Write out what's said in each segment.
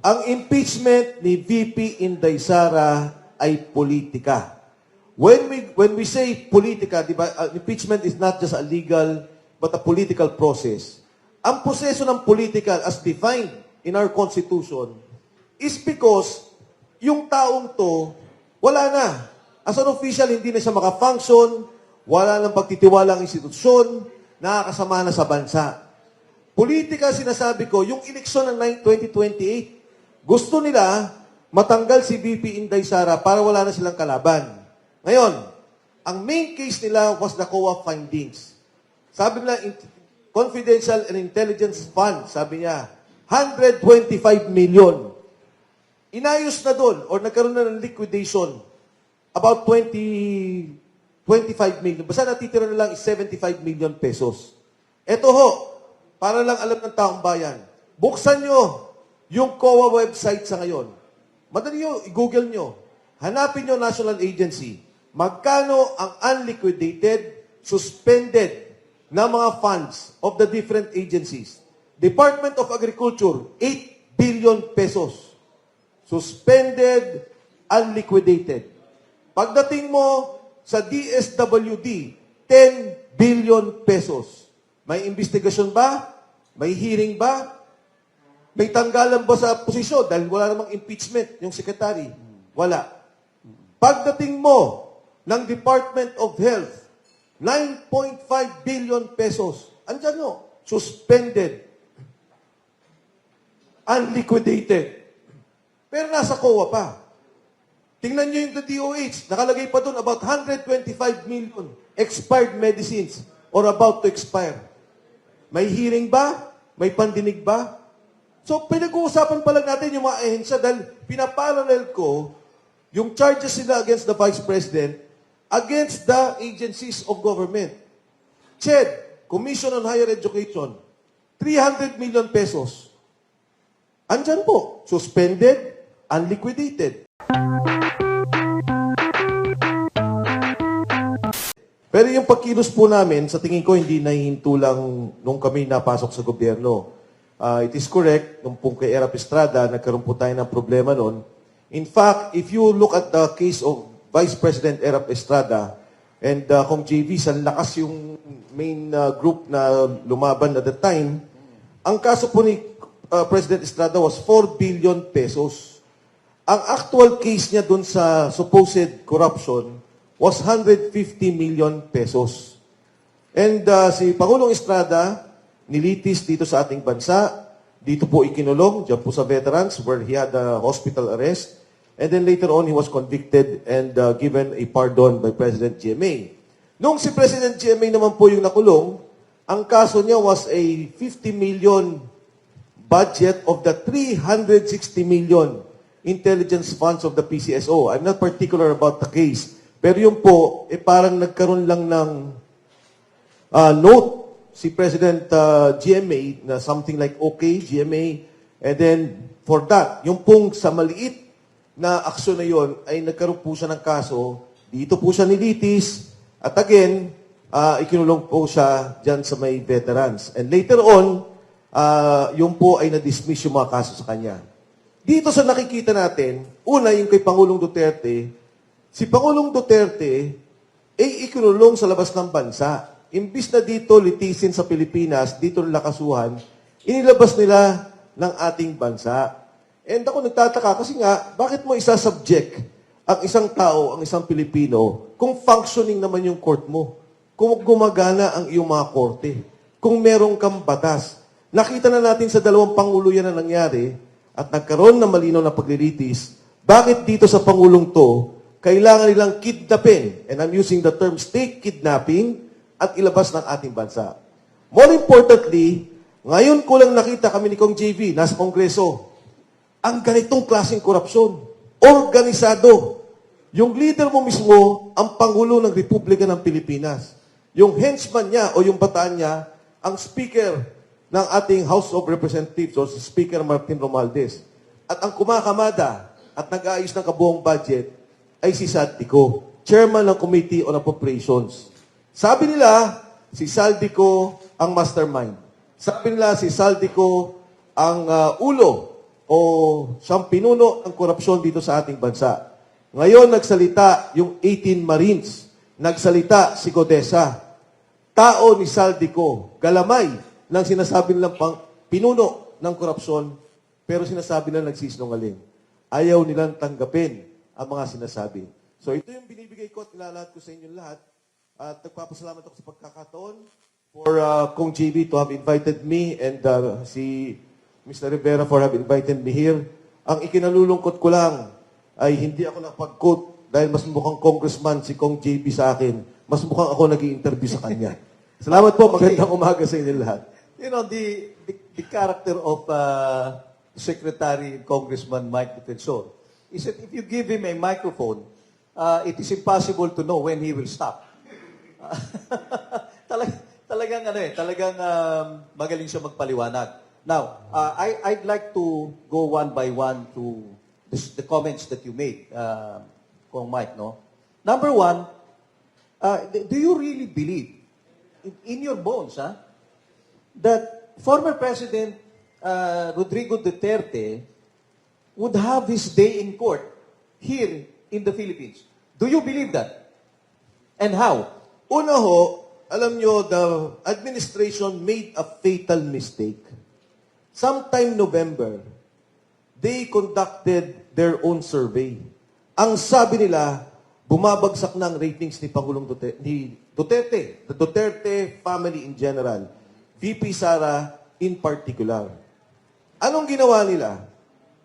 ang impeachment ni VP Inday Sara ay politika. When we say politika, di ba, impeachment is not just a legal but a political process. Ang proseso ng political as defined in our Constitution is because yung taong to, wala na. As an official, hindi na siya makafunction, wala nang pagtitiwala ang institusyon, nakakasama na sa bansa. Politika, sinasabi ko, yung eleksyon ng 2028, gusto nila matanggal si VP Inday Sara para wala na silang kalaban. Ngayon, ang main case nila was the COA findings. Sabi nila, Confidential and Intelligence Fund, sabi niya, 125 million. Inayos na doon, or nagkaroon na ng liquidation, about 25 million. Basta natitira na lang is 75 million pesos. Ito ho, para lang alam ng taong bayan, buksan nyo yung COA website sa ngayon. Madali nyo, i-google nyo. Hanapin nyo national agency. Magkano ang unliquidated, suspended na mga funds of the different agencies? Department of Agriculture, 8 billion pesos. Suspended, unliquidated. Pagdating mo sa DSWD, 10 billion pesos. May investigasyon ba? May hearing ba? May tanggalan ba sa posisyon dahil wala namang impeachment yung secretary? Wala. Pagdating mo ng Department of Health, 9.5 billion pesos. Andyan nyo, suspended, unliquidated. Pero nasa COA pa. Tingnan nyo yung DOH, nakalagay pa doon about 125 million expired medicines or about to expire. May hearing ba? May pandinig ba? So, pinag-uusapan pa lang natin yung mga ahensya dahil pinaparallel ko yung charges nila against the Vice President against the agencies of government. CHED, Commission on Higher Education, 300 million pesos. Andyan po, suspended, unliquidated. Pero yung pagkilos po namin, sa tingin ko, hindi nahihinto lang nung kami napasok sa gobyerno. It is correct, nung pong kay Erap Estrada, nagkaroon po tayo ng problema noon. In fact, if you look at the case of Vice President Erap Estrada and Kong JV, sa lakas yung main group na lumaban at the time, ang kaso po ni President Estrada was 4 billion pesos. Ang actual case niya dun sa supposed corruption was 150 million pesos. And si Pangulong Estrada, nilitis dito sa ating bansa, dito po ikinulong, dyan po sa veterans, where he had a hospital arrest. And then later on, he was convicted and given a pardon by President GMA. Nung si President GMA naman po yung nakulong, ang kaso niya was a 50 million budget of the 360 million intelligence funds of the PCSO. I'm not particular about the case. Pero yun po, parang nagkaroon lang ng note si President GMA na something like, okay, GMA, and then for that, yung pong sa maliit na aksyon na yon ay nagkaroon po siya ng kaso, dito po siya nilitis, at again, ikinulong po siya dyan sa may veterans. And later on, yung po ay na-dismiss yung mga kaso sa kanya. Dito sa nakikita natin, una yung kay Pangulong Duterte, si Pangulong Duterte ay ikinulong sa labas ng bansa. Imbis na dito litisin sa Pilipinas, dito lakasuhan, inilabas nila ng ating bansa. And ako nagtataka kasi nga, bakit mo isasubject ang isang tao, ang isang Pilipino, kung functioning naman yung court mo, kung gumagana ang iyong mga korte, kung merong kang batas. Nakita na natin sa dalawang pangulo yan na nangyari at nagkaroon ng malinaw na paglilitis, bakit dito sa Pangulong to, kailangan nilang kidnapin, and I'm using the term state kidnapping, at ilabas ng ating bansa. More importantly, ngayon ko lang nakita kami ni Kong JV, nasa Kongreso, ang ganitong klaseng korupsyon, organisado. Yung leader mo mismo, ang Pangulo ng Republika ng Pilipinas. Yung henchman niya o yung bataan niya, ang speaker ng ating House of Representatives o si Speaker Martin Romualdez. At ang kumakamada at nag-aayos ng kabuong budget ay si Saldico, chairman ng Committee on Appropriations. Sabi nila, si Saldico ang mastermind. Sabi nila, si Saldico ang ulo o siyang pinuno ng korupsyon dito sa ating bansa. Ngayon nagsalita yung 18 Marines, nagsalita si Godesa, tao ni Saldico, galamay ng sinasabi nilang pinuno ng korupsyon, pero sinasabi nilang nagsisinungaling. Ayaw nilang tanggapin ang mga sinasabi. So ito yung binibigay ko at nilalat ko sa inyo lahat. At nagpapasalamat ako sa pagkakataon for Kong JB to have invited me and si Mr. Rivera for have invited me here. Ang ikinalulungkot ko lang ay hindi ako napag-quote dahil mas mukhang congressman si Kong JB sa akin. Mas mukhang ako nag-i-interview sa kanya. Salamat po. Magandang umaga sa inyo lahat. You know, the character of Secretary Congressman Mike Defensor is that if you give him a microphone, it is impossible to know when he will stop. Talagang magaling siya magpaliwanag. Now, I'd like to go one by one to the comments that you made, Kong Mike, no? Number one, do you really believe in your bones, that former President Rodrigo Duterte would have his day in court here in the Philippines? Do you believe that? And how? Una ho, alam nyo, the administration made a fatal mistake. Sometime November, they conducted their own survey. Ang sabi nila, bumabagsak na ang ratings ni Pangulong Duterte, the Duterte family in general, VP Sara in particular. Anong ginawa nila?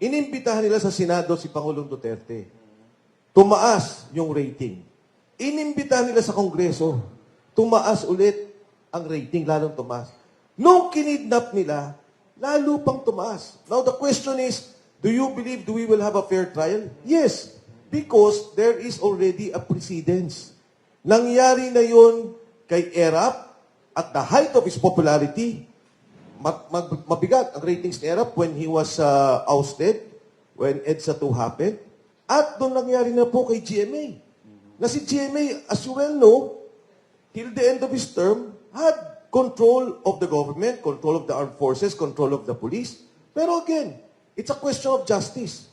Inimbitahan nila sa Senado si Pangulong Duterte. Tumaas yung rating. Inimbitahan nila sa Kongreso. Tumaas ulit ang rating, lalong tumaas. Nung kinidnap nila, lalo pang tumaas. Now the question is, do you believe we will have a fair trial? Yes, because there is already a precedence. Nangyari na yun kay Erap at the height of his popularity. Mabigat ang ratings ni Erap when he was ousted, when EDSA 2 happened. At doon nangyari na po kay GMA. Na si GMA, as you well know, till the end of his term, had control of the government, control of the armed forces, control of the police. Pero again, it's a question of justice.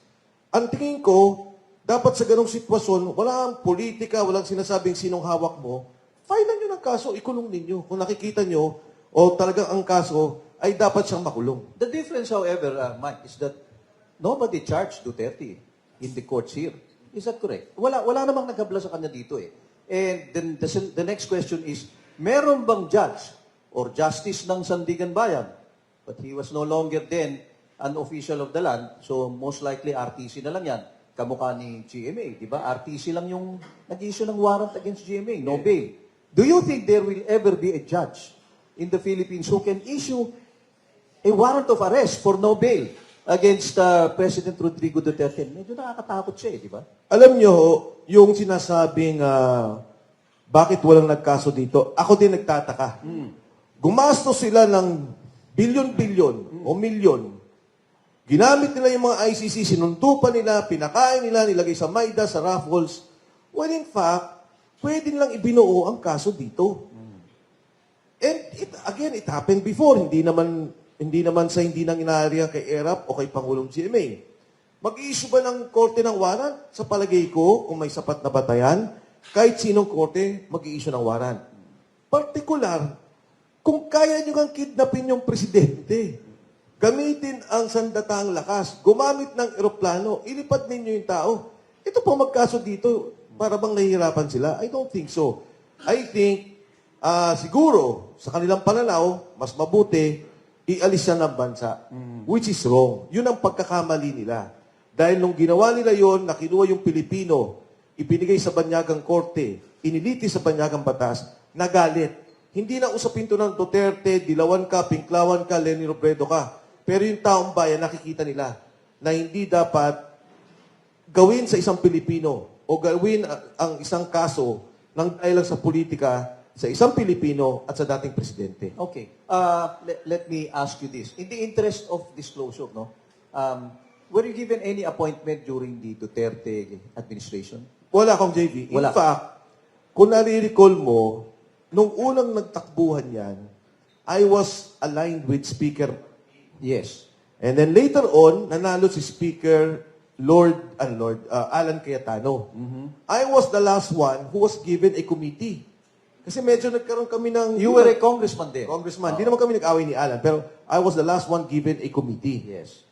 Ang tingin ko, dapat sa ganong sitwasyon, walang politika, walang sinasabing sinong hawak mo, filean nyo ng kaso, ikulong ninyo. Kung nakikita nyo, o talagang ang kaso, ay dapat siyang makulong. The difference, however, Mike, is that nobody charged Duterte in the courts here. Is that correct? Wala namang naghabla sa kanya dito eh. And then the next question is, meron bang judge or justice ng Sandigan Bayan? But he was no longer then an official of the land, so most likely RTC na lang yan. Kamukha ni GMA, di ba? RTC lang yung nag-issue ng warrant against GMA, no bail. Do you think there will ever be a judge in the Philippines who can issue a warrant of arrest for no bail against President Rodrigo Duterte? Medyo nakakatakot siya di ba? Alam nyo, yung sinasabing bakit walang nagkaso dito, ako din nagtataka. Gumastos sila ng bilyon-bilyon o milyon. Ginamit nila yung mga ICC, sinuntupan nila, pinakain nila, nilagay sa Maida, sa raffles. When in fact, pwede nilang ibinuo ang kaso dito. And it happened before. Hindi naman sa hindi nang inaarya kay Erap o kay Pangulong GMA. Mag-i-issue ba ng korte ng warrant? Sa palagay ko, kung may sapat na batayan, kahit sinong korte, mag-i-issue ng warrant. Partikular, kung kaya nyo kang kidnapin yung presidente, gamitin ang sandatahang lakas, gumamit ng eroplano, ilipad ninyo yung tao. Ito po magkaso dito, para bang nahihirapan sila? I don't think so. I think, siguro, sa kanilang pananaw, mas mabuti, ialis siya ng bansa. Which is wrong. Yun ang pagkakamali nila. Dahil nung ginawa nila yon, nakinuha yung Pilipino, ibinigay sa banyagang korte, iniliti sa banyagang batas, nagalit. Hindi na usapin to ng Duterte, Dilawan ka, Pinklawan ka, Leni Robredo ka. Pero yung taong bayan, nakikita nila na hindi dapat gawin sa isang Pilipino o gawin ang isang kaso ng dahil lang sa politika sa isang Pilipino at sa dating presidente. Okay. Let me ask you this. In the interest of disclosure, no? Were you given any appointment during the Duterte administration? Wala akong JV. In Wala. fact, kung nare-recall mo, nung unang nagtakbuhan yan, I was aligned with Speaker. Yes. And then later on, nanalo si Speaker Alan Cayetano. I was the last one who was given a committee. Kasi medyo nagkaroon kami ng... You were a congressman then. Congressman. Di naman kami nag-away ni Alan, pero I was the last one given a committee. Yes.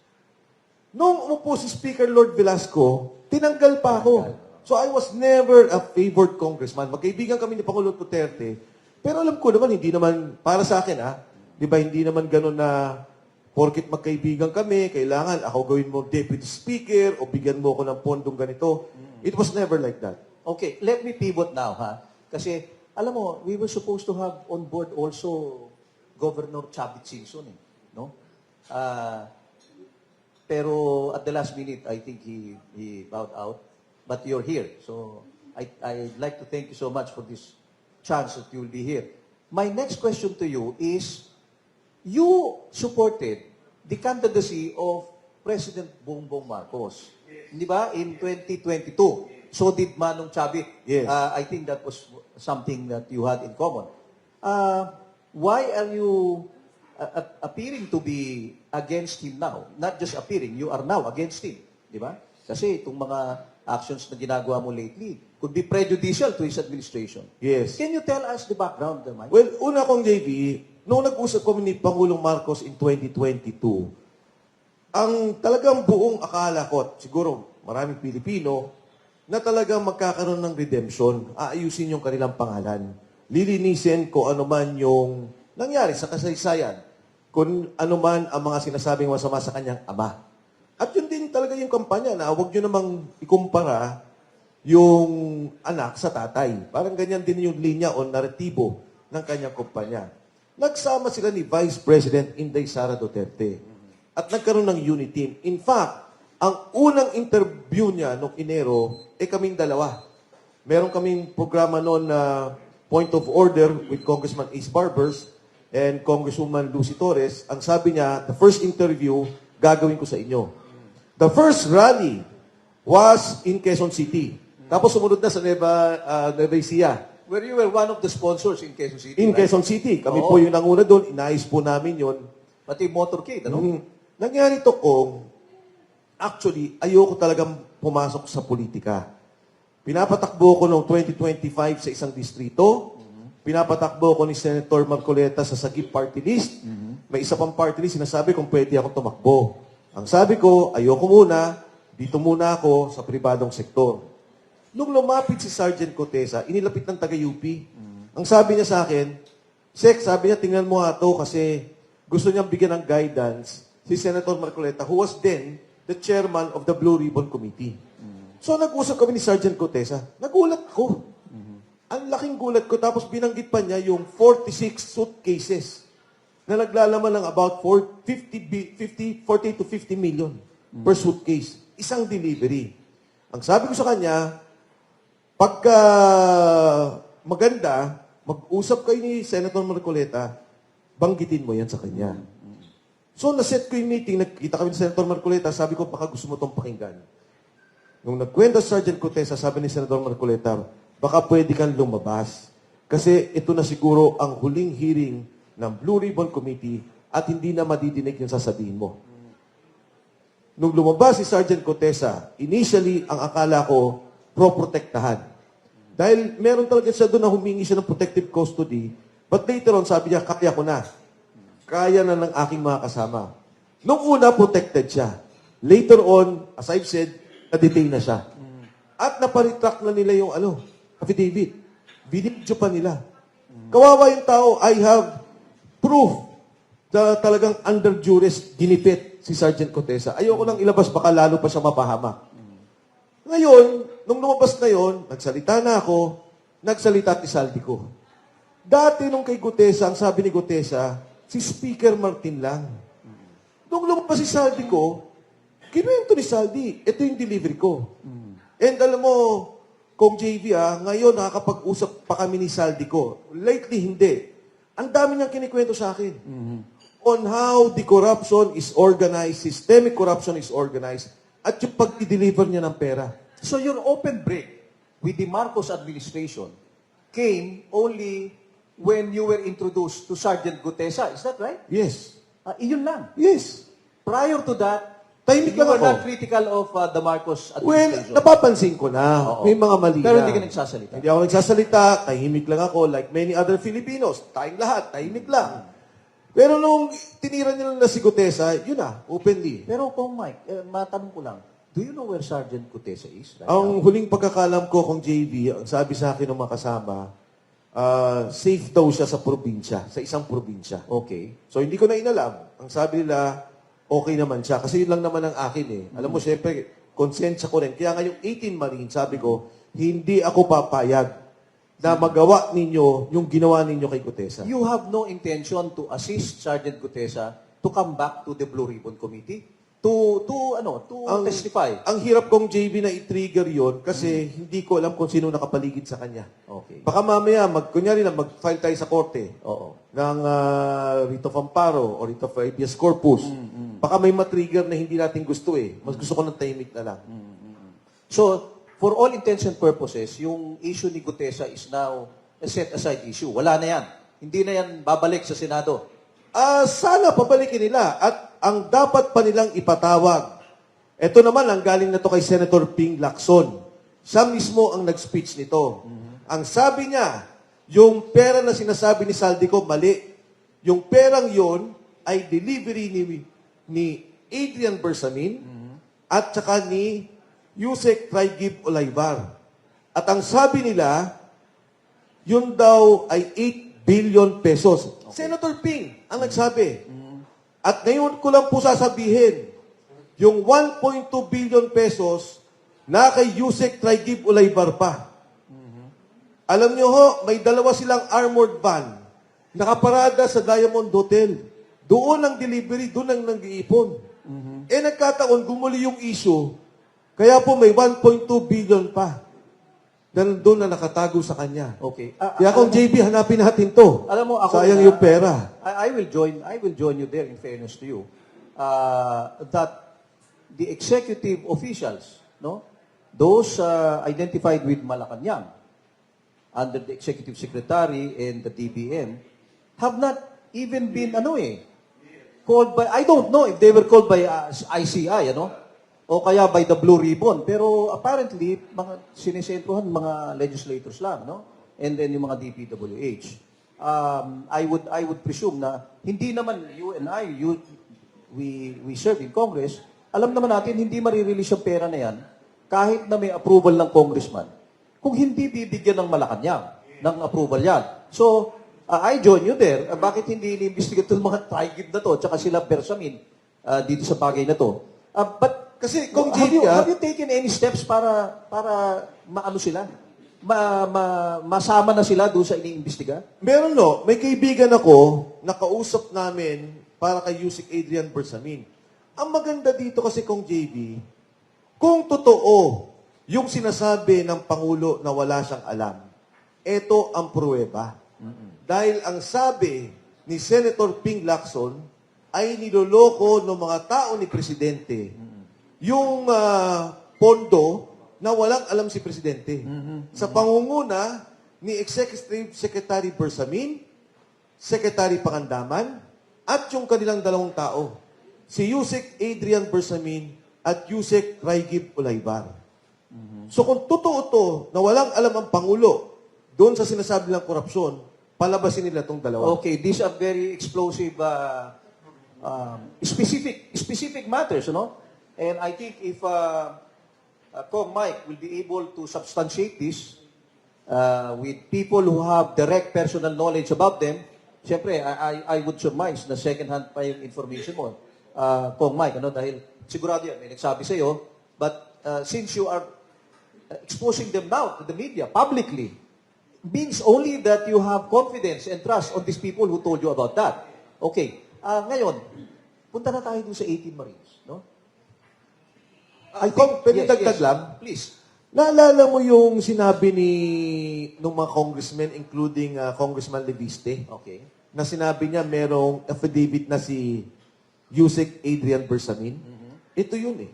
Nung umupo si Speaker Lord Velasco, tinanggal pa ako. So I was never a favored congressman. Magkaibigan kami ni Pangulong Duterte. Pero alam ko naman, hindi naman, para sa akin di ba, hindi naman ganun na porkit magkaibigan kami, kailangan ako gawin mo deputy speaker o bigyan mo ako ng pondong ganito. It was never like that. Okay, let me pivot now, ha? Kasi, alam mo, we were supposed to have on board also Governor Chavit Singson, no? Pero at the last minute, I think he bowed out. But you're here. So I'd like to thank you so much for this chance that you will be here. My next question to you is, you supported the candidacy of President Bongbong Marcos. Di ba? In 2022. So did Manong Chavit. Yes. I think that was something that you had in common. Why are you appearing to be against him now? Not just appearing, you are now against him. Di ba? Kasi itong mga actions na ginagawa mo lately could be prejudicial to his administration. Yes. Can you tell us the background, Mike? Well, una kong JV, nung nag-usap kami ni Pangulong Marcos in 2022, ang talagang buong akala ko, siguro maraming Pilipino, na talagang magkakaroon ng redemption, aayusin yung kanilang pangalan. Lilinisin kung ano man yung nangyari sa kasaysayan, kung ano man ang mga sinasabing masama sa kanyang ama. At yun din talaga yung kampanya na huwag nyo namang ikumpara yung anak sa tatay. Parang ganyan din yung linya o naratibo ng kanyang kumpanya. Nagsama sila ni Vice President Inday Sara Duterte. At nagkaroon ng unity team. In fact, ang unang interview niya noong Enero, kaming dalawa. Meron kaming programa noon na Point of Order with Congressman Ace Barbers and Congresswoman Lucy Torres. Ang sabi niya, the first interview, gagawin ko sa inyo. The first rally was in Quezon City. Tapos sumunod na sa Nueva Ecija. Where you were one of the sponsors in Quezon City, In right? Quezon City. Kami Oo. po yung nanguna doon. Inayos po namin yon. Pati motorcade, ano? Nangyari to kung, actually, ayoko talagang pumasok sa politika. Pinapatakbo ko noong 2025 sa isang distrito. Pinapatakbo ko ni Senator Marcoleta sa Sagip Party List. May isa pang party list, sinasabi kung pwede ako tumakbo. Ang sabi ko, ayoko muna, dito muna ako sa pribadong sektor. Nung lumapit si Sergeant Cotesa, inilapit ng taga-UP. Ang sabi niya sa akin, Sek, sabi niya, tingnan mo nga to kasi gusto niyang bigyan ng guidance si Senator Marcoleta, who was then the chairman of the Blue Ribbon Committee. So nag-usap kami ni Sergeant Cotesa. Nagulat ko. Ang laking gulat ko. Tapos binanggit pa niya yung 46 suitcases na naglalaman ng about 40 to 50 million per suitcase. Isang delivery. Ang sabi ko sa kanya, pagka maganda, mag-usap kayo ni Senator Marcoleta, banggitin mo yan sa kanya. So, naset ko yung meeting, nagkita kami ni Senator Marcoleta, sabi ko, baka gusto mo itong pakinggan. Nung nagkwenta si Sergeant Cotesa, sabi ni Senator Marcoleta, baka pwede kang lumabas. Kasi ito na siguro ang huling hearing ng Blue Ribbon Committee at hindi na madidinig yung sasabihin mo. Nung lumabas si Sergeant Cotesa, initially, ang akala ko, pro-protektahan. Dahil meron talaga siya doon na humingi siya ng protective custody, but later on, sabi niya, kaya ko na. Kaya na ng aking mga kasama. Nung una, protected siya. Later on, as I've said, na-detain na siya. At naparitract na nila yung affidavit. Binidyo pa nila. Kawawa yung tao, I have proof na talagang under duress ginipit si Sergeant Cotesa. Ayoko nang ilabas, baka lalo pa siya mapahamak. Ngayon, nung lumabas na yon, nagsalita na ako, nagsalita at isaldi ko. Dati nung kay Gutesa, ang sabi ni Gutesa, si Speaker Martin lang. Nung lumabas si Saldi ko, kinuwento ni Saldi, ito yung delivery ko. And alam mo, Kong JV, ngayon nakakapag-usap pa kami ni Saldi ko. Lately, hindi. Ang dami niyang kinikwento sa akin. On how the corruption is organized, systemic corruption is organized, at yung pag-deliver niya ng pera. So your open break with the Marcos administration came only when you were introduced to Sergeant Gutesa. Is that right? Yes. Iyon lang. Yes. Prior to that, Tahimik you lang were ako. not critical of the Marcos Well, administration. napapansin ko na. Oo. May mga mali Pero na. hindi ka nagsasalita. Hindi ako nagsasalita. Tahimik lang ako. Like many other Filipinos. Tayong lahat. Tahimik lang. Pero nung tinira nila na si Gutesa, yun na, openly. Pero kung Mike, matanong ko lang, do you know where Sergeant Gutesa is right Ang now? huling pagkakalam ko kung JB, ang sabi sa akin ng mga kasama, safe daw siya sa probinsya, sa isang probinsya. Okay. So hindi ko na inalam. Ang sabi nila, okay naman siya. Kasi yun lang naman ang akin eh. Alam mo, syempre, konsensya ko rin. Kaya nga yung 18 Marine, sabi ko, hindi ako papayag na magawa ninyo yung ginawa ninyo kay Gutesa. You have no intention to assist Sergeant Gutesa to come back to the Blue Ribbon Committee to testify. Ang hirap kong JB na i-trigger yon kasi hindi ko alam kung sino nakapaligid sa kanya. Okay. Baka mamaya, kunyari na, mag-file tayo sa korte Oo. ng writ of amparo or writ of habeas corpus. Baka may matrigger na hindi natin gusto eh. Mas gusto ko ng tahimik na lang. So, for all intents and purposes, yung issue ni Gutesa is now a set-aside issue. Wala na yan. Hindi na yan babalik sa Senado. Sana pabalikin nila at ang dapat pa nilang ipatawag. Ito naman, ang galing na to kay Senator Ping Lacson. Siya mismo ang nag-speech nito. Ang sabi niya, yung pera na sinasabi ni Saldico, mali. Yung perang yon ay delivery ni Adrian Bersamin at saka ni Yusek Traigib Olaybar. At ang sabi nila, yun daw ay 8 billion pesos. Senator Ping ang nagsabi. At ngayon ko lang po sasabihin, yung 1.2 billion pesos na kay Yusek Traigib Olaybar pa. Alam niyo ho, may dalawa silang armored van nakaparada sa Diamond Hotel. Doon ang delivery, doon ang nag-iipon. Nagkataon, gumuli yung issue, kaya po may 1.2 billion pa na doon na nakatago sa kanya. Okay. Kaya kung JB, hanapin natin to. Alam mo, ako sayang yung pera. I will join you there in fairness to you. That the executive officials, no, those identified with Malacanang under the executive secretary and the DBM have not even been called by, I don't know if they were called by ICI, o kaya by the Blue Ribbon. Pero apparently, mga sinisentruhan, mga legislators lang, no? And then yung mga DPWH. I would presume na hindi naman you and I, we serve in Congress, alam naman natin hindi marirelease yung pera na yan kahit na may approval ng congressman. Kung hindi bibigyan ng Malacanang ng approval yan. So, I join you there. Bakit hindi ini-investigate itong mga Traigib na to, tsaka sila Bersamin dito sa bagay na to? But Kasi kung have you taken any steps para maano sila? Masama na sila doon sa iniimbestiga? Meron no, may kaibigan ako, nakausap namin para kay Yusek Adrian Bersamin. Ang maganda dito kasi kung JB, kung totoo yung sinasabi ng Pangulo na wala siyang alam, ito ang pruweba. Dahil ang sabi ni Senator Ping Lacson ay niloloko ng mga tao ni Presidente yung pondo na walang alam si Presidente. Sa pangunguna ni Executive Secretary Bersamin, Secretary Pangandaman, at yung kanilang dalawang tao, si Yusek Adrian Bersamin at Yusek Traigib Olaybar. So kung totoo to na walang alam ang Pangulo doon sa sinasabi ng korupsyon, palabasin nila itong dalawa. Okay, these are very explosive, specific matters, And I think if Kong Mike will be able to substantiate this with people who have direct personal knowledge about them, siyempre, I would surmise na second-hand pa yung information mo, Kong Mike, dahil sigurado yan, may nagsabi sa'yo, but since you are exposing them now to the media publicly, means only that you have confidence and trust on these people who told you about that. Okay. Ngayon, punta na tayo dun sa 18 Marines, no? Pwede dagdag lang? Please. Naalala mo yung sinabi ng mga congressmen, including Congressman Leviste, Okay. na sinabi niya merong affidavit na si Yusek Adrian Bersamin? Ito yun eh.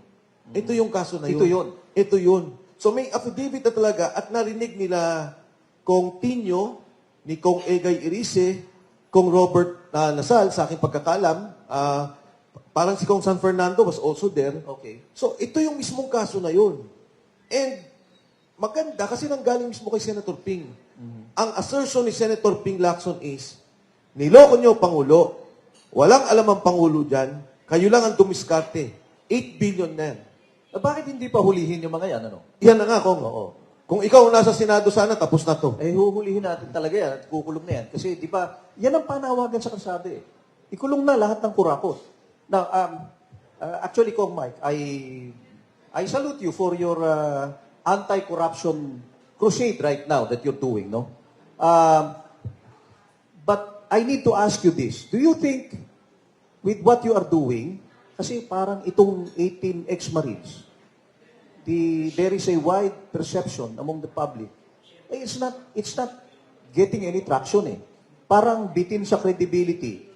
Ito yung kaso na yun. Ito yun. Ito yun. So may affidavit na talaga at narinig nila Kong Tinyo, ni Kong Egay Irice, Kong Robert Nasal, sa aking pagkakalam, parang si Kong San Fernando was also there. Okay. So, ito yung mismong kaso na yun. And, maganda kasi nanggaling mismo kay Senator Ping. Ang assertion ni Senator Ping Lacson is, niloko niyo Pangulo, walang alam ang Pangulo dyan, kayo lang ang dumiskarte. 8 billion na yan. Bakit hindi pa hulihin yung mga yan, ano? Yan na nga, Kong. Oo. Kung ikaw nasa Senado sana, tapos na to. Eh, huhulihin natin talaga yan at kukulong na yan. Kasi, di ba, yan ang panawagan sa kalsada eh. Ikulong na lahat ng kurakot. Now, actually, Kong Mike, I salute you for your anti-corruption crusade right now that you're doing, no? But I need to ask you this. Do you think, with what you are doing, kasi parang itong 18 ex-Marines, there is a wide perception among the public. Eh, it's not getting any traction eh. Parang bitin sa credibility.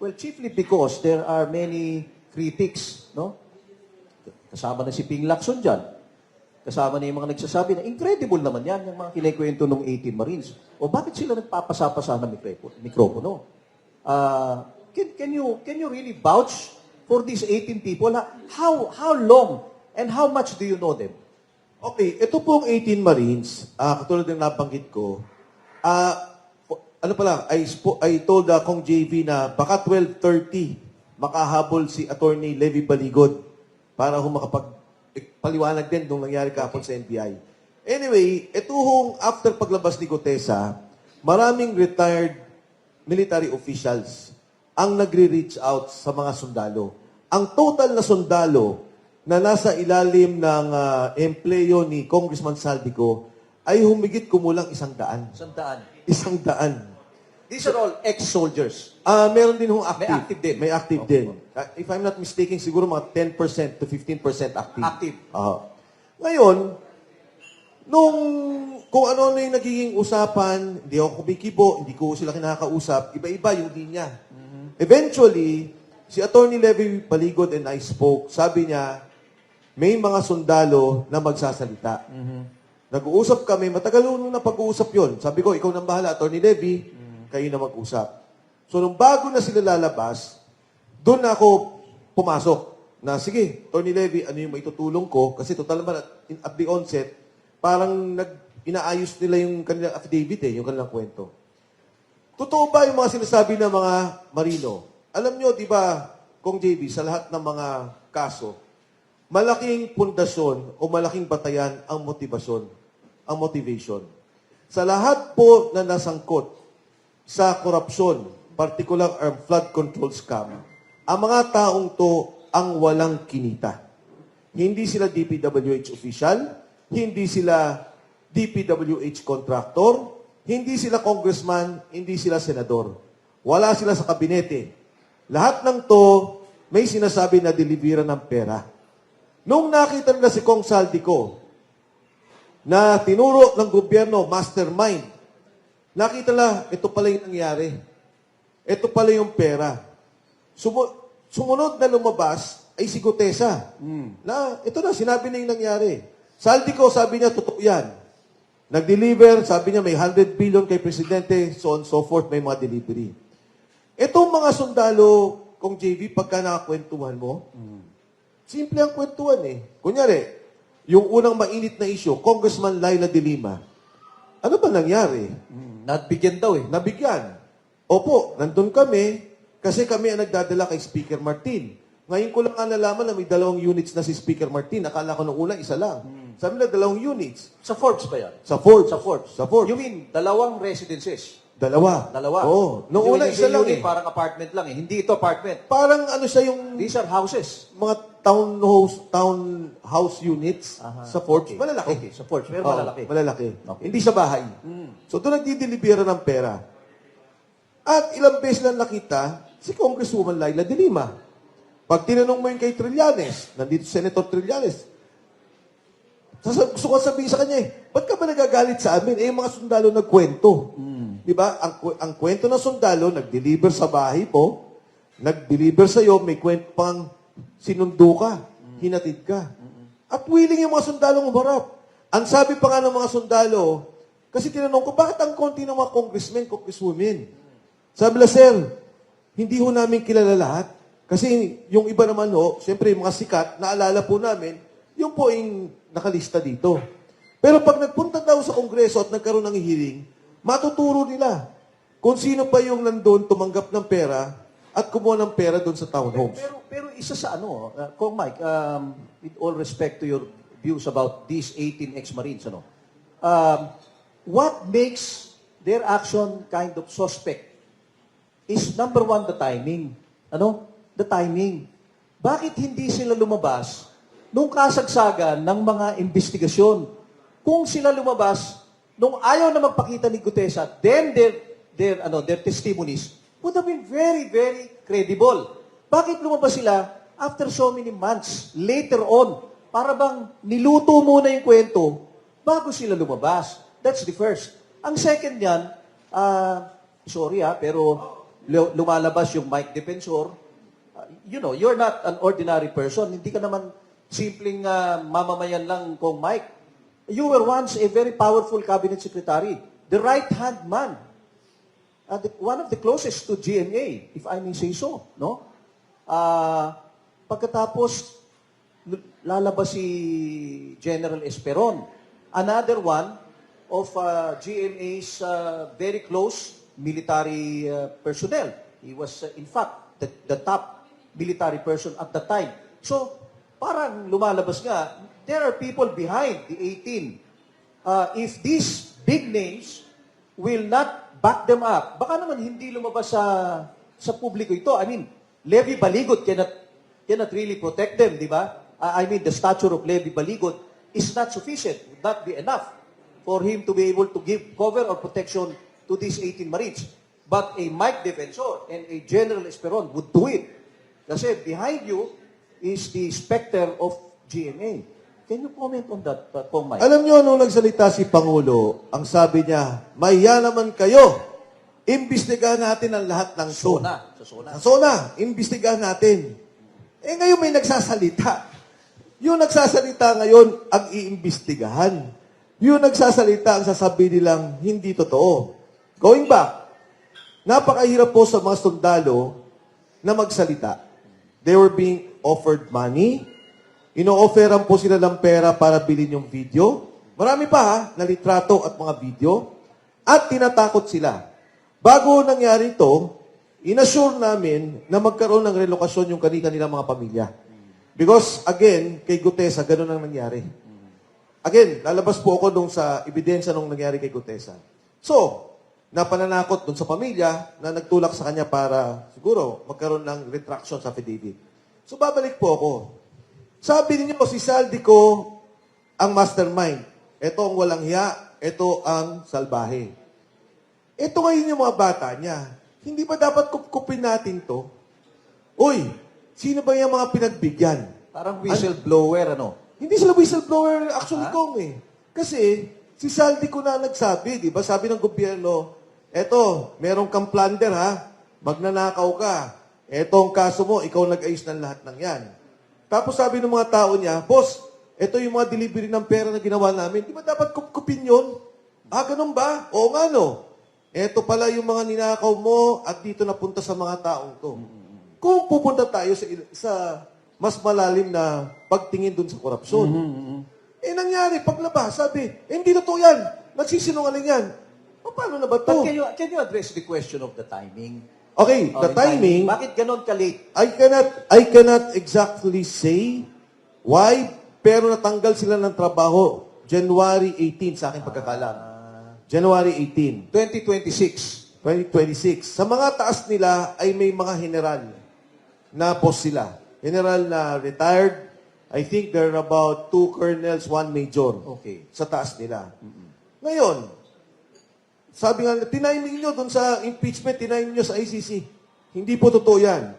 Well, chiefly because there are many critics, no? Kasama na si Ping Lacson dyan. Kasama na yung mga nagsasabi na incredible naman yan, yung mga kinikwento ng 18 Marines. O bakit sila nagpapasa-pasa ng mikropono? Can you really vouch for these 18 people? How long and how much do you know them? Okay, ito pong 18 Marines, katulad ng nabanggit ko, ano pala, I told Kong JV na baka 12:30 makahabol si Attorney Levy Baligod para makapagpaliwanag din nung nangyari kahapon sa NBI. Anyway, ito hong after paglabas ni Gutesa, maraming retired military officials ang nagre-reach out sa mga sundalo. Ang total na sundalo na nasa ilalim ng empleyo ni Congressman Saldico ay humigit kumulang 100. 100. 100. These are all ex-soldiers. Meron din hong active. May active din. May active din. If I'm not mistaken, siguro mga 10% to 15% active. Active. Ngayon, kung ano yung nagiging usapan, hindi ako kumikibo, hindi ko sila kinakausap, iba-iba yung linya. Eventually, si Attorney Levy Baligod and I spoke, sabi niya, may mga sundalo na magsasalita. Nag-uusap kami, matagal nung napag-uusap yon. Sabi ko, ikaw nang bahala, Attorney Levy, kayo na mag-usap. So, nung bago na sila lalabas, doon na ako pumasok na, sige, Attorney Levy, ano yung maitutulong ko? Kasi total naman at the onset, parang inaayos nila yung kanilang affidavit yung kanilang kwento. Totoo ba yung mga sinasabi ng mga marino? Alam nyo, di ba, Kong JB, sa lahat ng mga kaso, malaking pundasyon o malaking batayan ang motivasyon, ang motivation. Sa lahat po na nasangkot sa korupsyon, particular armed flood control scam, ang mga taong to ang walang kinita. Hindi sila DPWH official, hindi sila DPWH contractor, hindi sila congressman, hindi sila senador. Wala sila sa kabinete. Lahat ng to may sinasabi na deliveran ng pera. Nung nakita nila si Kong Saldico na tinuro ng gobyerno, mastermind, nakita nila, ito pala yung nangyari. Ito pala yung pera. Sumunod na lumabas ay si Gutesa. Na, ito na, sinabi na yung nangyari. Saldico, sabi niya, totoo yan. Nag-deliver, sabi niya, may 100 billion kay Presidente, so on so forth, may mga delivery. Itong mga sundalo, Kong JV, pagka nakakwentuhan mo, simple ang kwentuhan Kunyari, yung unang mainit na issue, Congressman Laila de Lima, ano ba nangyari? Nabigyan daw Nabigyan. Opo, nandun kami, kasi kami ang nagdadala kay Speaker Martin. Ngayon ko lang nalaman na may 2 units na si Speaker Martin. Akala ko nung una, isa lang. Sabi na 2 units. Sa Forbes ba yan? Sa Forbes. Sa Forbes. Sa Forbes. You mean, 2 residences? 2. Oo. Nung Yung una, isa lang unit, parang apartment lang Hindi ito apartment. Parang ano siya yung These are houses. mga townhouse units sa Forbes. Okay. Malalaki. Okay, sa Forbes. Pero Oo, malalaki. malalaki. Okay. Hindi sa bahay. So doon nagdidelibera ng pera. At ilang beses lang nakita si Congresswoman Laila de Lima. Pag tinanong mo yung kay Trillanes, nandito Senator Trillanes, gusto ko sabihin sa kanya ba't ka ba nagagalit sa amin? Yung mga sundalo nagkwento. Di ba? Ang kwento ng sundalo, nag-deliver sa bahay po, nag-deliver sa'yo, may kwento pang sinundo ka, hinatid ka. At willing yung mga sundalong umarap. Ang sabi pa nga ng mga sundalo, kasi tinanong ko, bakit ang konti ng mga congressmen, congresswomen? Sabi nila, sir, hindi ho namin kilala lahat. Kasi yung iba naman ho, siyempre yung mga sikat, naalala po namin, yung po yung nakalista dito. Pero pag nagpunta daw sa Kongreso at nagkaroon ng hearing, matuturo nila kung sino pa yung nandun tumanggap ng pera at kumuha ng pera doon sa townhomes. Pero isa sa Kong Mike, with all respect to your views about these 18 ex-Marines, what makes their action kind of suspect is number one, the timing. The timing. Bakit hindi sila lumabas nung kasagsagan ng mga investigasyon? Kung sila lumabas nung ayaw na magpakita ni Gutesa, then their testimonies would have been very, very credible. Bakit lumabas sila after so many months, later on, para bang niluto muna yung kwento bago sila lumabas? That's the first. Ang second yan, sorry pero lumalabas yung Mike Defensor. You're not an ordinary person. Hindi ka naman simpleng mamamayan lang kong Mike. You were once a very powerful cabinet secretary, the right-hand man, one of the closest to GMA, if I may say so, no? Pagkatapos, lalabas si General Esperon, another one of GMA's very close military personnel. He was, in fact, the top military person at the time. So, parang lumalabas nga, there are people behind the 18. If these big names will not back them up, baka naman hindi lumabas sa publiko ito. I mean, Levi Baligot cannot really protect them, di ba? I mean, the stature of Levi Baligot is not sufficient, would not be enough for him to be able to give cover or protection to these 18 Marines. But a Mike Defensor and a General Esperon would do it. Kasi behind you is the specter of GMA. Can you comment on that, Pong Mike? Alam nyo, nung nagsalita si Pangulo, ang sabi niya, mahiya naman kayo. Imbestigahan natin ang lahat ng to. Sa SONA. Sa SONA, imbestigahan natin. Ngayon may nagsasalita. Yung nagsasalita ngayon, ang iimbestigahan. Yung nagsasalita, ang sasabihin nilang hindi totoo. Going back, napakahirap po sa mga sundalo na magsalita. They were being offered money. Ino-offeran po sila ng pera para bilhin yung video. Marami pa na litrato at mga video. At tinatakot sila. Bago nangyari ito, inassure namin na magkaroon ng relokasyon yung kanilang mga pamilya. Because, again, kay Gutesa, ganun ang nangyari. Again, lalabas po ako dun sa ebidensya nung nangyari kay Gutesa. So, napananakot dun sa pamilya na nagtulak sa kanya para, siguro, magkaroon ng retraction sa affidavit. So, babalik po ako. Sabi niyo, si Saldico ang mastermind. Ito ang walang hiya. Ito ang salbahe. Ito ngayon yung mga bata niya. Hindi ba dapat kupkupin natin to? Uy, sino ba yung mga pinagbigyan? Parang whistleblower, Hindi sila whistleblower actually kong Kasi, si Saldico na nagsabi, di ba? Sabi ng gobyerno, eto, meron kang plunder ha, magnanakaw ka. Eto ang kaso mo, ikaw nag-ayos ng lahat ng yan. Tapos sabi ng mga tao niya, boss, ito yung mga delivery ng pera na ginawa namin. Di ba dapat kupkupin yun? Ganun ba? Oo nga no. Ito pala yung mga ninakaw mo at dito napunta sa mga taong to. Kung pupunta tayo sa mas malalim na pagtingin dun sa korupsyon. Nangyari, paglabas, sabi, hindi totoo yan. Nagsisinungaling yan. Paano na ba to? But can you address the question of the timing? Okay, the timing, Bakit ganon ka-late? I cannot exactly say why, pero natanggal sila ng trabaho January 18 sa aking pagkakalam. January 18. 2026. 2026. Sa mga taas nila ay may mga general na boss sila. General na retired. I think there are about 2 colonels, 1 major. Okay. Sa taas nila. Ngayon, sabi nga, tiniming nyo dun sa impeachment, tiniming nyo sa ICC. Hindi po totoo yan.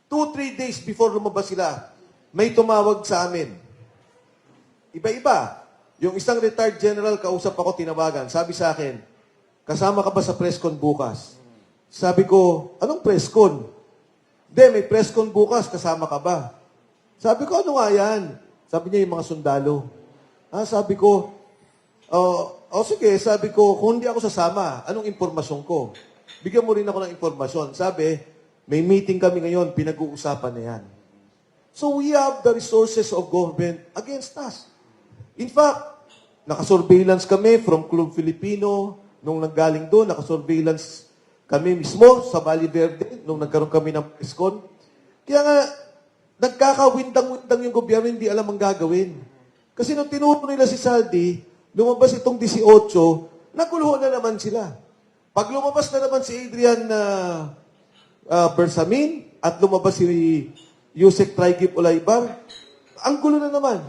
2-3 days before lumabas sila, may tumawag sa amin. Iba-iba. Yung isang retired general, kausap ako, tinawagan. Sabi sa akin, kasama ka ba sa press con bukas? Sabi ko, anong press con? Hindi, may press con bukas, kasama ka ba? Sabi ko, ano nga yan? Sabi niya, yung mga sundalo. Sabi ko, sige, sabi ko, kung hindi ako sasama, anong impormasyon ko? Bigyan mo rin ako ng impormasyon. Sabi, May meeting kami ngayon, pinag-uusapan na yan. So we have the resources of government against us. In fact, nakasurveillance kami from Club Filipino, nung nanggaling doon, nakasurveillance kami mismo sa Valle Verde, nung nagkaroon kami ng PESCON. Kaya nga, nagkakawindang-windang yung gobyerno, hindi alam ang gagawin. Kasi nung tinuro nila si Saldi, lumabas itong 18, naguluhan na naman sila. Pag lumabas na naman si Adrian Bersamin at lumabas si Yusek Traigip Olaybar, ang gulo na naman.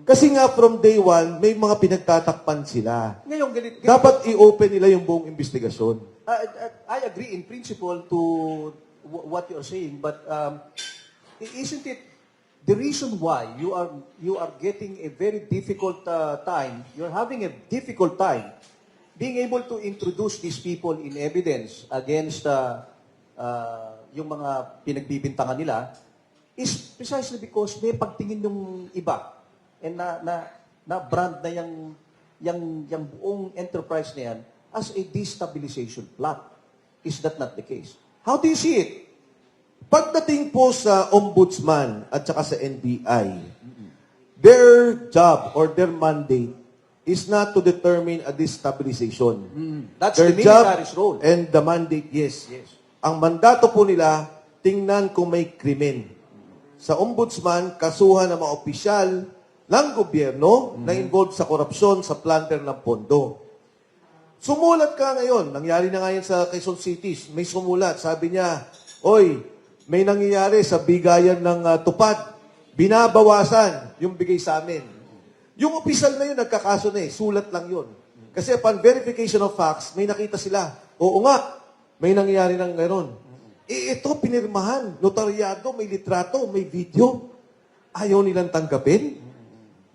Kasi nga from day one, may mga pinagtatakpan sila. Ngayon, Dapat i-open nila yung buong investigasyon. I agree in principle to what you're saying, but isn't it the reason why you are getting a very difficult time, you're having a difficult time being able to introduce these people in evidence against yung mga pinagbibintangan nila is precisely because may pagtingin yung iba and na brand na yung buong enterprise na yan as a destabilization plot. Is that not the case? How do you see it? Pagdating po sa ombudsman at saka sa NBI, their job or their mandate is not to determine a destabilization. That's Their the job military's role. and the mandate, yes. Yes. Ang mandato po nila, tingnan kung may krimen. Sa ombudsman, kasuhan ng mga opisyal ng gobyerno na involved sa korupsyon, sa planter ng pondo. Sumulat ka ngayon, nangyari na ngayon sa Quezon City, may sumulat, sabi niya, oy, may nangyayari sa bigayan ng tupad, binabawasan yung bigay sa amin. Yung opisyal na yun, nagkakaso na sulat lang yun. Kasi upon verification of facts, may nakita sila, oo nga, may nangyayari ng gano'n. Ito, pinirmahan, notaryado, may litrato, may video. Ayaw nilang tanggapin.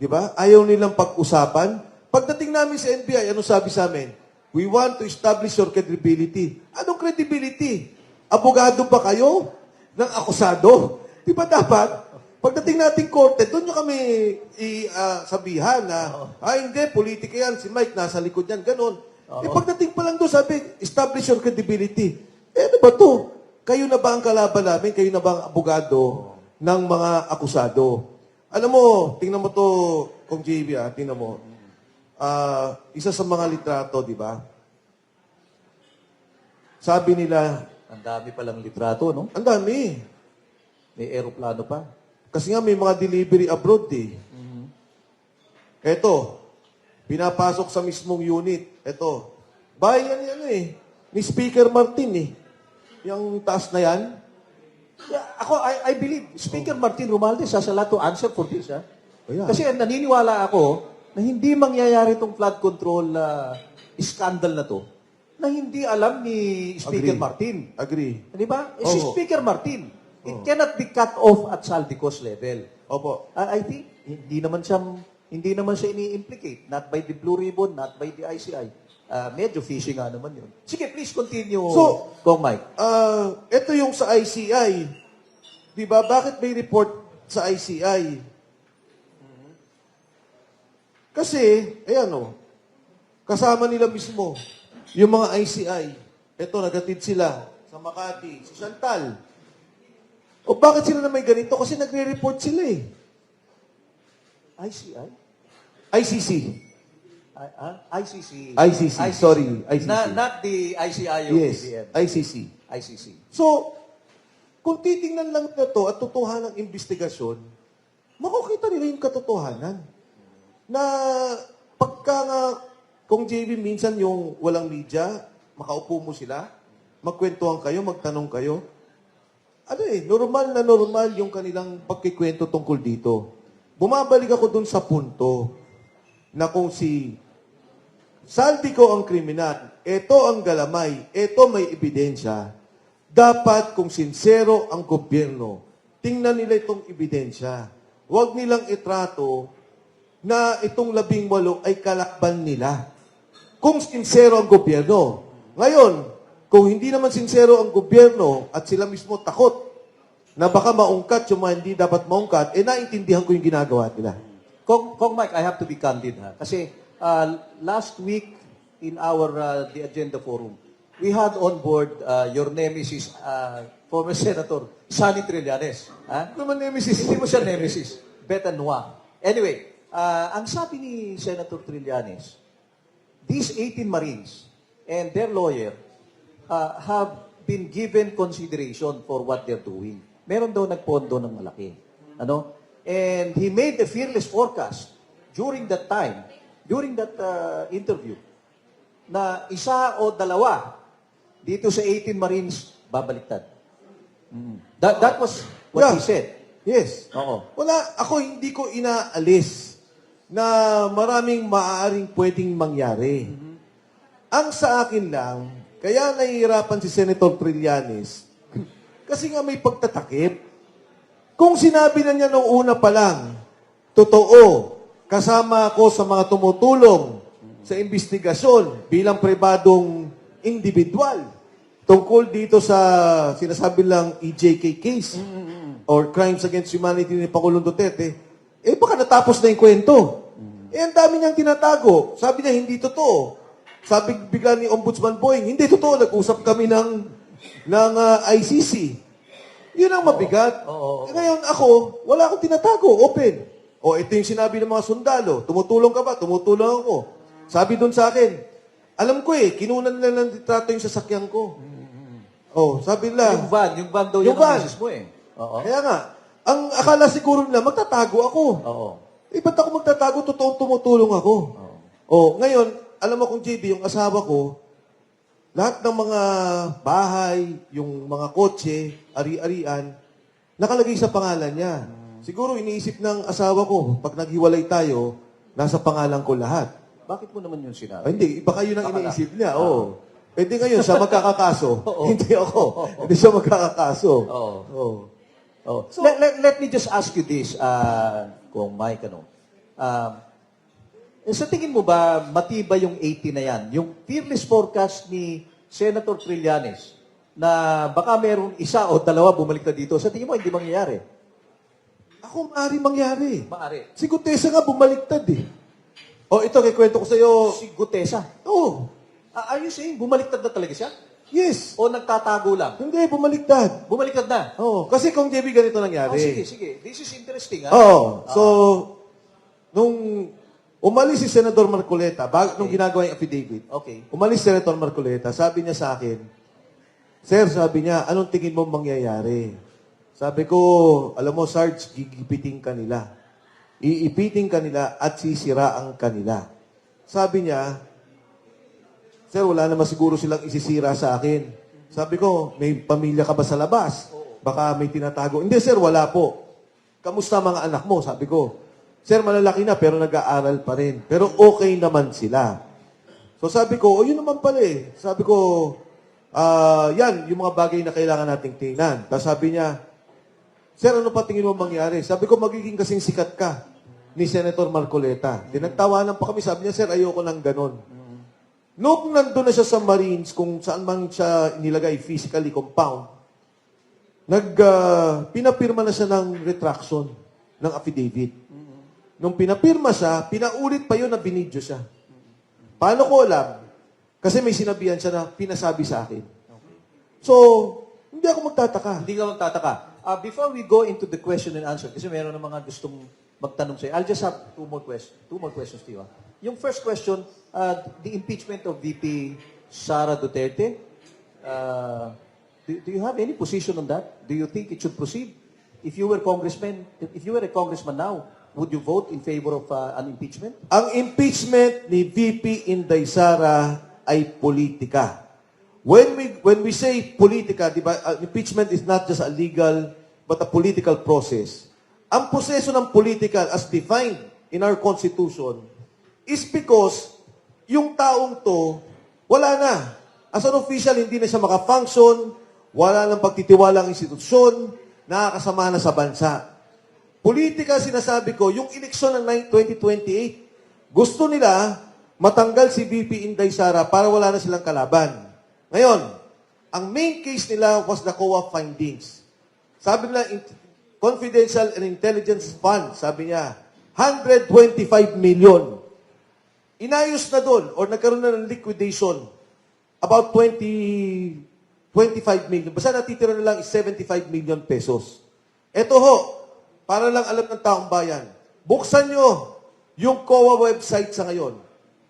Di ba? Ayaw nilang pag-usapan. Pagdating namin sa NBI, ano sabi sa amin? We want to establish your credibility. Anong credibility? Abogado ba kayo ng akusado? Di ba dapat? Pagdating natin korte, doon nyo kami sabihan na, hindi, politika yan, si Mike nasa likod yan, ganun. Pagdating pa lang doon, sabi, establish your credibility. Ano ba to? Kayo na ba ang kalaban namin? Kayo na ba ang abogado ng mga akusado? Alam mo, tingnan mo to, Kong JB, tingnan mo. Isa sa mga litrato, di ba? Sabi nila, Ang dami palang litrato, no? ang dami. May aeroplano pa. Kasi nga may mga delivery abroad eh. Eto, pinapasok sa mismong unit. Eto, bayan yan eh. Ni Speaker Martin eh. Yung taas na yan. Yeah, I believe Speaker Martin Romualdez has a lot to answer for this. Ha? Ayan. Kasi naniniwala ako na hindi mangyayari itong flood control scandal na to na hindi alam ni Speaker Agree. Martin. Agree. Di ba? Si Opo. Speaker Martin, it cannot be cut off at Saldico's level. Opo. I think hindi naman siya ini-implicate. Not by the Blue Ribbon, not by the ICI. Medyo fishy nga naman yun. Sige, please continue, So, Kong Mike. Ito yung sa ICI. Di ba? Bakit may report sa ICI? Kasi, ayan o, kasama nila mismo, yung mga ICI. Ito, nagatid sila sa Makati, sa Chantal. O bakit sila na may ganito? Kasi nagre-report sila eh. ICI? ICC. ICC. ICC, sorry, ICC. Not the ICI o Yes, BBM. ICC. ICC. So, kung titingnan lang na to at totohanan ng investigasyon, makukita nila yung katotohanan. Na pagka nga, kung JB minsan yung walang media, makaupo mo sila, magkwentuhan kayo, magtanong kayo. Ano normal na normal yung kanilang pagkikwento tungkol dito. Bumabalik ako dun sa punto na kung si Saldico ang kriminal, ito ang galamay, ito may ebidensya, dapat kung sincero ang gobyerno, tingnan nila itong ebidensya. Huwag nilang itrato na itong 18 ay kalakban nila. Kung sincero ang gobyerno. Ngayon, kung hindi naman sincero ang gobyerno at sila mismo takot na baka maungkat yung mga hindi dapat maungkat, naintindihan ko yung ginagawa nila. Kong Mike, I have to be candid ha. Kasi last week in our the agenda forum, we had on board your nemesis former Senator Sonny Trillanes. Ha? Naman nemesis. Hindi mo siya nemesis. Beta noir. Anyway, ang sabi ni Senator Trillanes, these 18 Marines and their lawyer have been given consideration for what they're doing. Meron daw nagpondo ng malaki. Ano? And he made a fearless forecast during that time, during that interview, na isa o dalawa dito sa 18 Marines babaliktad. That was what Yeah. he said. Yes. Oo. Hindi ko inaalis na maraming maaaring pwedeng mangyari. Ang sa akin lang, kaya nahihirapan si Senator Trillanes, kasi nga may pagtatakip. Kung sinabi na niya nung una pa lang, totoo, kasama ako sa mga tumutulong sa investigasyon bilang pribadong individual tungkol dito sa sinasabi lang EJK case or crimes against humanity ni Pangulong Duterte, baka natapos na yung kwento. Ang dami niyang tinatago. Sabi niya, hindi totoo. Sabi bigla ni Ombudsman Boying, hindi totoo. Nag-usap kami ng ICC. Yun ang mabigat. Ngayon ako, wala akong tinatago. Open. Ito yung sinabi ng mga sundalo. Tumutulong ka ba? Tumutulong ako. Sabi doon sa akin, alam ko kinunan nila ng litrato yung sasakyan ko. Sabi nila. Yung van daw Yung yung van. misis mo eh. Oo. Kaya nga, ang akala siguro nila, magtatago ako. Oo. Ba't ako magtatago? Totoong tumutulong ako. Ngayon, alam mo kung JB, yung asawa ko, lahat ng mga bahay, yung mga kotse, ari-arian, nakalagay sa pangalan niya. Siguro iniisip ng asawa ko, pag naghiwalay tayo, nasa pangalan ko lahat. Bakit mo naman yun sinabi? Hindi, iba kayo nang Baka iniisip niya. Di ngayon, siya magkakakaso. Hindi ako. Hindi siya magkakakaso. So, let me just ask you this, kung Mike, sa tingin mo ba, matibay yung 80 na yan? Yung fearless forecast ni Senator Trillanes na baka merong isa o dalawa bumalik na dito, sa tingin mo, hindi mangyayari? Ako, maaari mangyari. Maari. Si Gutesa nga bumaliktad ito, kikwento ko sa'yo. Si Gutesa. Oo. Are you saying bumaliktad na talaga siya? Yes. O nagtatago lang? Hindi, bumaliktad. Bumaliktad na? Kasi kung JB ganito nangyari. Sige. This is interesting, ha? So, nung umalis si Senador Marcoleta, nung ginagawa yung affidavit, Okay. umalis si Senator Marcoleta, sabi niya sa akin, Sir, sabi niya, anong tingin mo mangyayari? Sabi ko, alam mo, Sarge, gigipitin ka nila. Iipitin ka nila at sisiraan ka nila. Sabi niya, Sir, wala naman siguro silang isisira sa akin. Sabi ko, may pamilya ka ba sa labas? Baka may tinatago. Hindi, sir, wala po. Kamusta mga anak mo? Sabi ko, Sir, malalaki na pero nag-aaral pa rin. Pero okay naman sila. So sabi ko, yun naman pala Sabi ko, yan, yung mga bagay na kailangan nating tingnan. Tapos sabi niya, Sir, ano pa tingin mo mangyari? Sabi ko, magiging kasing sikat ka ni Senator Marcoleta. Dinagtawanan pa kami. Sabi niya, Sir, ayoko ng ganon. Noong nandun na siya sa Marines, kung saan man siya nilagay physically compound, pinapirma na siya ng retraction ng affidavit. Nung pinapirma siya, pinaulit pa yun na binidyo siya. Paano ko alam? Kasi may sinabihan siya na pinasabi sa akin. So, hindi ako magtataka. Hindi ka magtataka. Before we go into the question and answer, kasi meron ng mga gustong magtanong sa'yo, I'll just have two more questions to you. Yung first question, the impeachment of VP Sara Duterte, do you have any position on that? Do you think it should proceed? If you were a congressman now, would you vote in favor of an impeachment? Ang impeachment ni VP Inday Sara ay politika. When we say politika, di ba, impeachment is not just a legal but a political process. Ang proseso ng political as defined in our Constitution is because yung taong to, wala na. As an official, hindi na siya makafunction, wala nang pagtitiwala ang institusyon, nakakasama na sa bansa. Politika, sinasabi ko, yung eleksyon ng 2028, gusto nila matanggal si VP Inday Sara para wala na silang kalaban. Ngayon, ang main case nila was the COA findings. Sabi nila, Confidential and Intelligence Fund, sabi niya, 125 million. Inayos na doon or nagkaroon na ng liquidation about 20 25 million. Basta natitira na lang is 75 million pesos. Ito ho, para lang alam ng taong bayan. Buksan nyo yung COA website sa ngayon.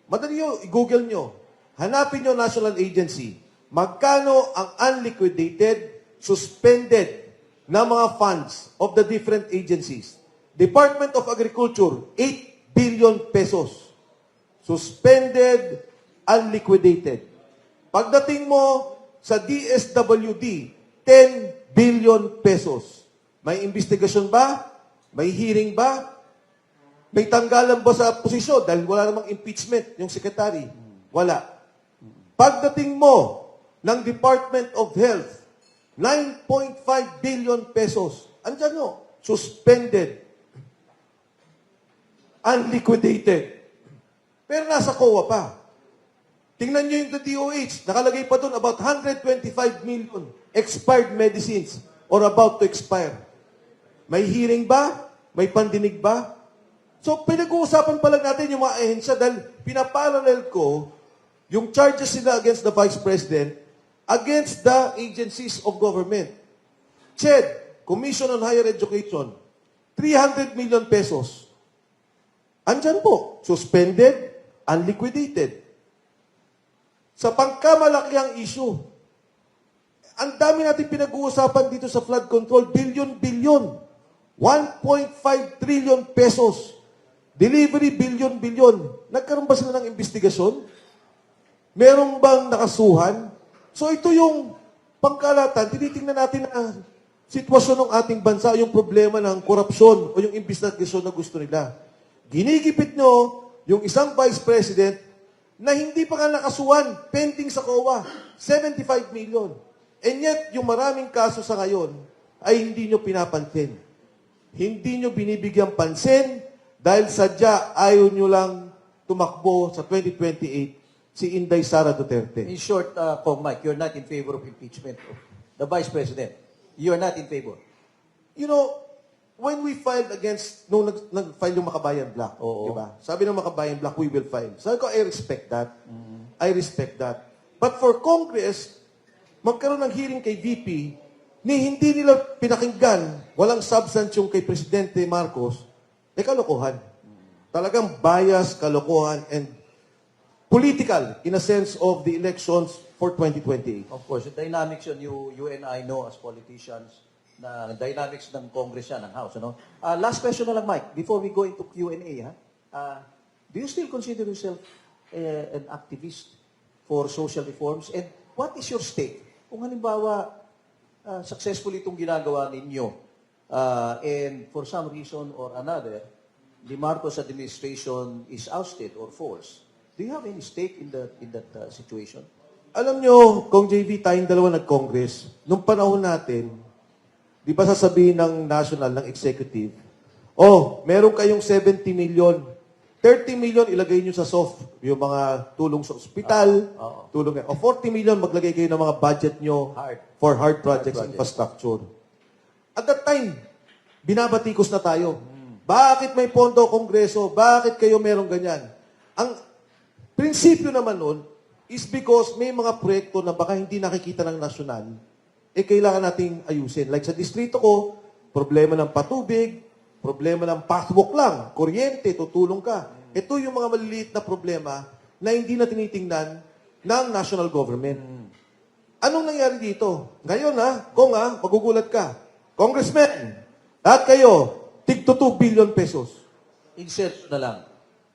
Madali nyo, i-google nyo. Hanapin nyo national agency. Magkano ang unliquidated, suspended na mga funds of the different agencies? Department of Agriculture, 8 billion pesos. Suspended, unliquidated. Pagdating mo sa DSWD, 10 billion pesos. May investigasyon ba? May hearing ba? May tanggalan ba sa posisyon dahil wala namang impeachment yung secretary? Wala. Pagdating mo ng Department of Health, 9.5 billion pesos. Andyan no, suspended, unliquidated. Pero nasa COA pa. Tingnan nyo yung DOH, nakalagay pa doon about 125 million expired medicines or about to expire. May hearing ba? May pandinig ba? So, pinag-uusapan pa lang natin yung mga ahensya dahil pinaparallel ko yung charges nila against the Vice President against the agencies of government. CHED, Commission on Higher Education, 300 million pesos. Andyan po, suspended, unliquidated. Sa pangkamalakiang issue, ang dami natin pinag-uusapan dito sa flood control, billion. 1.5 trillion pesos. Delivery, billion. Nagkaroon ba sila ng investigasyon? Meron bang nakasuhan? So ito yung pangkalatan, tinitingnan natin ang sitwasyon ng ating bansa, yung problema ng korupsyon o yung investigasyon na gusto nila. Ginigipit nyo yung isang Vice President na hindi pa nga nakasuhan, pending sa COA, 75 million. And yet, yung maraming kaso sa ngayon ay hindi nyo pinapansin. Hindi nyo binibigyan pansin dahil sadya ayaw nyo lang tumakbo sa 2028 si Inday Sara Duterte. In short, Kong Mike, you're not in favor of impeachment of the Vice President. You're not in favor. You know, when we filed against, nung nag-file yung Makabayan Black, Oo. di ba? Sabi ng Makabayan Black, we will file. Sabi ko, I respect that. I respect that. But for Congress, magkaroon ng hearing kay VP, ni hindi nila pinakinggan, walang substance yung kay Presidente Marcos, kalokohan. Talagang bias, kalokohan, and political in a sense of the elections for 2028. Of course, the dynamics yun, you and I know as politicians, na dynamics ng Congress yan, ng House. Ano? Last question na lang, Mike, before we go into Q&A. Do you still consider yourself an activist for social reforms? And what is your stake? Kung halimbawa, successful itong ginagawa ninyo, and for some reason or another, the Marcos administration is ousted or forced, do you have any stake in that situation? Alam nyo, Kong JV, tayong dalawa nag-Congress, nung panahon natin, di ba sasabihin ng national, ng executive, meron kayong 70 million, 30 million ilagay nyo sa soft, yung mga tulong sa ospital, tulong, o 40 million maglagay kayo ng mga budget nyo for hard projects, infrastructure. At that time, binabatikos na tayo. Bakit may pondo Kongreso? Bakit kayo merong ganyan? Ang prinsipyo naman nun is because may mga proyekto na baka hindi nakikita ng nasyonal, kailangan nating ayusin. Like sa distrito ko, problema ng patubig, problema ng passbook lang, kuryente, tutulong ka. Ito yung mga maliliit na problema na hindi na tinitingnan ng national government. Anong nangyari dito? Ngayon magugulat ka. Congressman, lahat kayo, tig 2 billion pesos. Insert na lang.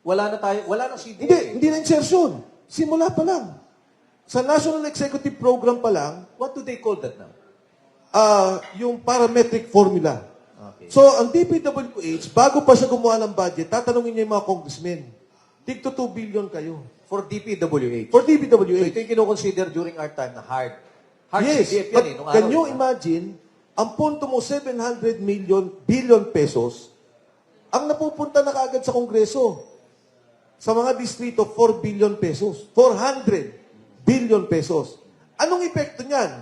Wala na CDA. Hindi na insertion. Simula pa lang. Sa National Executive Program pa lang, What do they call that now? yung parametric formula. Okay. So, ang DPWH, bago pa siya gumawa ng budget, tatanungin niya yung mga congressmen, tig 2 billion kayo. For DPWH. For So, DPWH. ito yung kinoconsider during our time na hard. Hard Yes, CDF but yan nung can araw, you di ba? imagine, ang punto mo 700 billion pesos, ang napupunta na kaagad sa Kongreso. Sa mga distrito, 4 billion pesos. 400 billion pesos. Anong epekto niyan?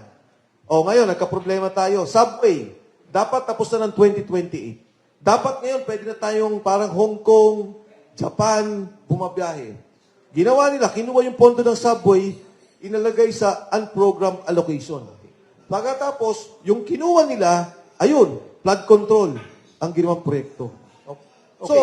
Ngayon, nagka-problema tayo. Subway, dapat tapos na ng 2028. Dapat ngayon, pwede na tayong parang Hong Kong, Japan, bumabiyahe. Ginawa nila, kinuha yung pondo ng subway, inalagay sa unprogrammed allocation. Pagkatapos, yung kinuha nila, ayun, flood control ang ginawang proyekto. Okay. So,